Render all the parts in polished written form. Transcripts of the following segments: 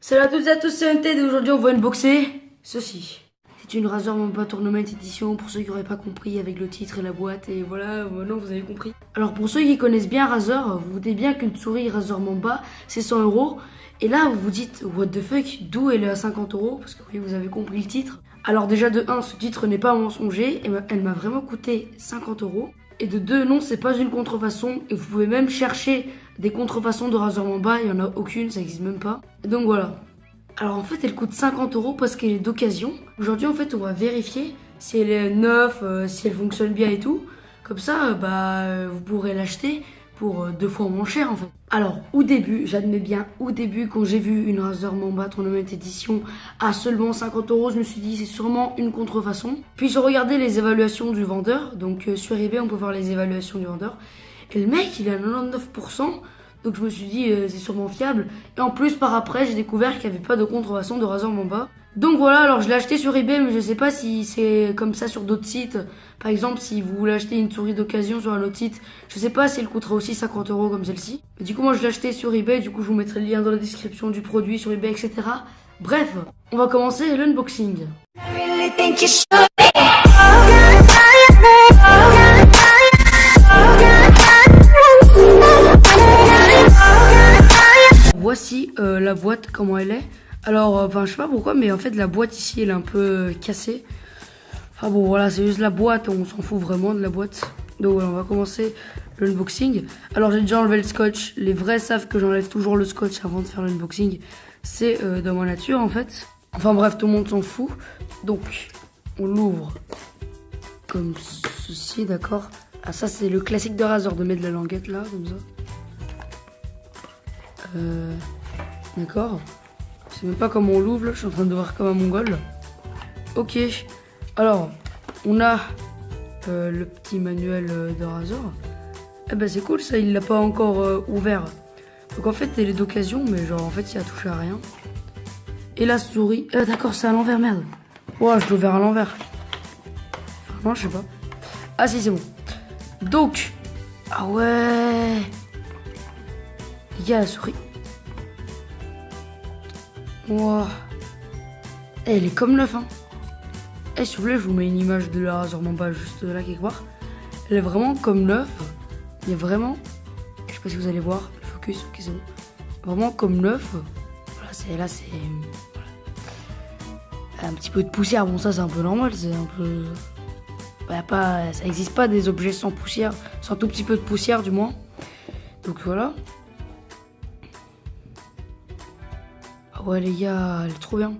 Salut à toutes et à tous, c'est MT et aujourd'hui on va unboxer ceci. C'est une Razer Mamba Tournament Edition pour ceux qui n'auraient pas compris avec le titre et la boîte et voilà, maintenant vous avez compris. Alors pour ceux qui connaissent bien Razer, vous vous doutez bien qu'une souris Razer Mamba c'est 100 € et là vous vous dites what the fuck, d'où elle est à 50 € parce que oui vous avez compris le titre. Alors déjà de 1, ce titre n'est pas mensonger, elle m'a vraiment coûté 50 € et de 2, non c'est pas une contrefaçon et vous pouvez même chercher des contrefaçons de Razer Mamba, il n'y en a aucune, ça existe même pas. Et donc voilà. Alors en fait elle coûte 50 € parce qu'elle est d'occasion. Aujourd'hui en fait on va vérifier si elle est neuve, si elle fonctionne bien et tout. Comme ça vous pourrez l'acheter pour 2 fois moins cher en fait. Alors au début, j'admets bien, au début quand j'ai vu une Razer Mamba Tournament Edition à seulement 50 €, je me suis dit c'est sûrement une contrefaçon. Puis j'ai regardé les évaluations du vendeur, donc sur eBay on peut voir les évaluations du vendeur. Et le mec il est à 99%. Donc je me suis dit c'est sûrement fiable. Et en plus par après j'ai découvert qu'il n'y avait pas de contrefaçon de Razer Mamba. Donc voilà, alors je l'ai acheté sur eBay mais je sais pas si c'est comme ça sur d'autres sites. Par exemple si vous voulez acheter une souris d'occasion sur un autre site, je sais pas si elle coûtera aussi 50 € comme celle-ci. Mais du coup moi je l'ai acheté sur eBay, du coup je vous mettrai le lien dans la description du produit sur eBay etc. Bref, on va commencer l'unboxing. Voici la boîte, comment elle est. Alors, je sais pas pourquoi, mais en fait, la boîte ici, elle est un peu cassée. Enfin bon, voilà, c'est juste la boîte, on s'en fout vraiment de la boîte. Donc voilà, on va commencer l'unboxing. Alors, j'ai déjà enlevé le scotch. Les vrais savent que j'enlève toujours le scotch avant de faire l'unboxing. C'est dans ma nature, en fait. Enfin bref, tout le monde s'en fout. Donc, on l'ouvre comme ceci, d'accord. Ah, ça, c'est le classique de Razer, de mettre la languette là, comme ça. D'accord. Je sais même pas comment on l'ouvre là, je suis en train de voir comme un mongol. Ok. Alors, on a le petit manuel de Razer. Eh ben c'est cool ça, il l'a pas encore ouvert. Donc en fait elle est d'occasion, mais genre en fait il a touché à rien. Et la souris. D'accord, c'est à l'envers, merde. Ouais, je l'ai ouvert à l'envers. Enfin, non, je sais pas. Ah si, c'est bon. Donc. Ah ouais. Il y a la souris. Wow. Elle est comme neuf, hein. Et s'il vous plaît, je vous mets une image de la Razer Mamba juste là quelque part. Elle est vraiment comme neuf. Il y a vraiment, je sais pas si vous allez voir le focus, ok c'est bon. Vraiment comme neuf. Voilà, c'est voilà. Un petit peu de poussière. Bon ça c'est un peu normal, c'est un peu. Ça n'existe pas des objets sans poussière, sans tout petit peu de poussière du moins. Donc voilà. Ouais les gars, elle est trop bien.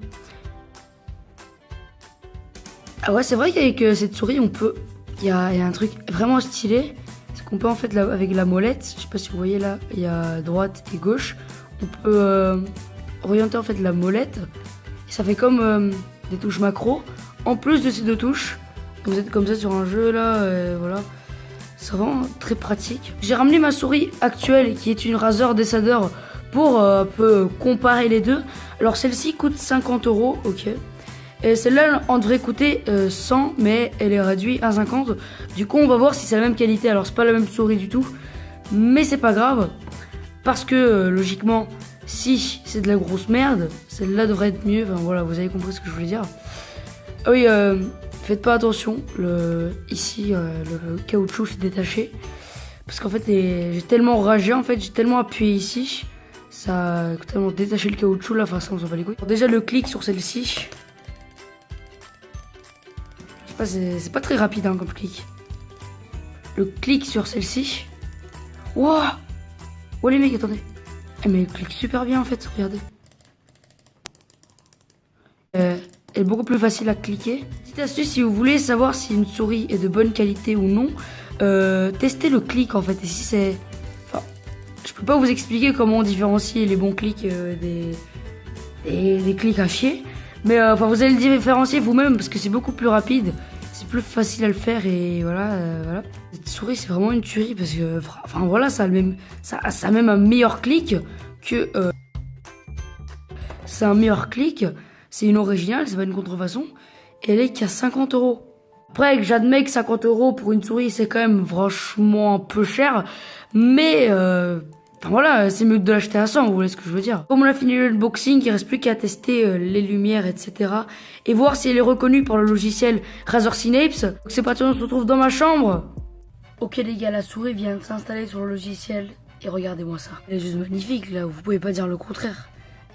Ah ouais c'est vrai qu'avec cette souris on peut... Il y a un truc vraiment stylé. C'est qu'on peut en fait avec la molette, je sais pas si vous voyez là, il y a droite et gauche. On peut orienter en fait la molette. Et ça fait comme des touches macro. En plus de ces deux touches, vous êtes comme ça sur un jeu là, voilà. C'est vraiment très pratique. J'ai ramené ma souris actuelle qui est une Razer Decider pour un peu comparer les deux. Alors celle-ci coûte 50 €, ok. Et celle-là en devrait coûter 100, mais elle est réduite à 50. Du coup on va voir si c'est la même qualité. Alors c'est pas la même souris du tout, mais c'est pas grave. Parce que logiquement, si c'est de la grosse merde, celle-là devrait être mieux. Enfin voilà, vous avez compris ce que je voulais dire. Ah oui, faites pas attention. Ici, le caoutchouc s'est détaché. Parce qu'en fait, j'ai tellement ragé, en fait, j'ai tellement appuyé ici. Ça a tellement détaché le caoutchouc, là, enfin ça on s'en va les couilles. Alors, déjà le clic sur celle-ci. Je sais pas, c'est pas très rapide hein, comme clic. Le clic sur celle-ci. Wouah. Oh les mecs, attendez. Mais elle clique super bien en fait, regardez. Elle est beaucoup plus facile à cliquer. Petite astuce, si vous voulez savoir si une souris est de bonne qualité ou non, testez le clic en fait. Et si c'est... Enfin, je peux pas vous expliquer comment différencier les bons clics des clics à chier. Mais enfin, vous allez le différencier vous-même parce que c'est beaucoup plus rapide. C'est plus facile à le faire et voilà. Cette souris c'est vraiment une tuerie parce que... Enfin voilà, ça a même un meilleur clic que... c'est un meilleur clic. C'est une originale, c'est pas une contrefaçon. Et elle est qu'à 50 €. Après, j'admets que 50 € pour une souris, c'est quand même franchement un peu cher. Mais Enfin voilà, c'est mieux de l'acheter à 100, vous voyez ce que je veux dire. Comme on a fini l'unboxing, il reste plus qu'à tester les lumières, etc. Et voir si elle est reconnue par le logiciel Razer Synapse. Donc c'est parti, on se retrouve dans ma chambre. Ok les gars, la souris vient de s'installer sur le logiciel. Et regardez-moi ça. Elle est juste magnifique là, vous pouvez pas dire le contraire.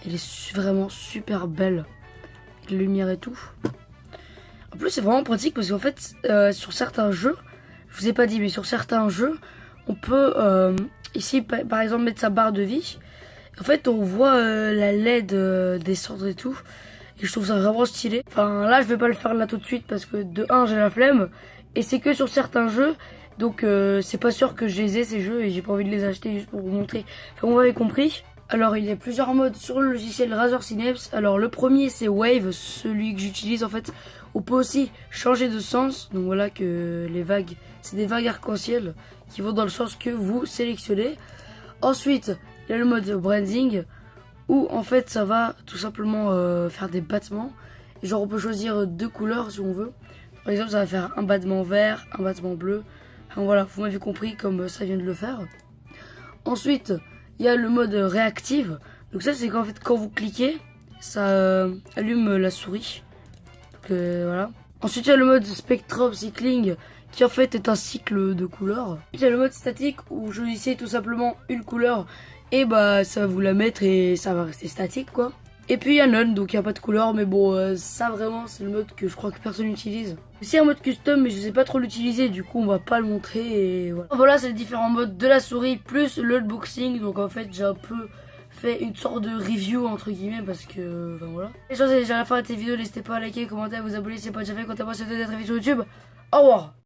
Elle est vraiment super belle. Avec les lumières et tout. En plus c'est vraiment pratique parce qu'en fait, sur certains jeux, je vous ai pas dit, mais sur certains jeux, on peut ici par exemple mettre sa barre de vie. En fait on voit la LED descendre et tout. Et je trouve ça vraiment stylé. Enfin là je vais pas le faire là tout de suite parce que de 1 j'ai la flemme. Et c'est que sur certains jeux. Donc c'est pas sûr que je les ai ces jeux et j'ai pas envie de les acheter juste pour vous montrer. Enfin vous m'avez compris. Alors il y a plusieurs modes sur le logiciel Razer Synapse. Alors le premier c'est Wave, celui que j'utilise en fait. On peut aussi changer de sens. Donc voilà que les vagues, c'est des vagues arc-en-ciel qui vont dans le sens que vous sélectionnez. Ensuite il y a le mode branding où en fait ça va tout simplement faire des battements. Et genre on peut choisir 2 couleurs si on veut. Par exemple ça va faire un battement vert, un battement bleu. Enfin voilà, vous m'avez compris comme ça vient de le faire. Ensuite il y a le mode réactive. Donc ça c'est qu'en fait quand vous cliquez, ça allume la souris. Donc voilà. Ensuite il y a le mode Spectrum Cycling qui en fait est un cycle de couleurs. Il y a le mode statique où vous choisissez tout simplement une couleur et bah ça va vous la mettre et ça va rester statique quoi. Et puis il y a None, donc il n'y a pas de couleur, mais bon, ça vraiment c'est le mode que je crois que personne n'utilise. C'est un mode custom, mais je sais pas trop l'utiliser, du coup on va pas le montrer et voilà. Voilà, c'est les différents modes de la souris, plus l'unboxing, donc en fait j'ai un peu fait une sorte de review entre guillemets, parce que, enfin voilà. Les choses, c'est déjà la fin de cette vidéo, n'hésitez pas à liker, commenter, à vous abonner si c'est pas déjà fait, quant à moi c'était d'être sur YouTube. Au revoir.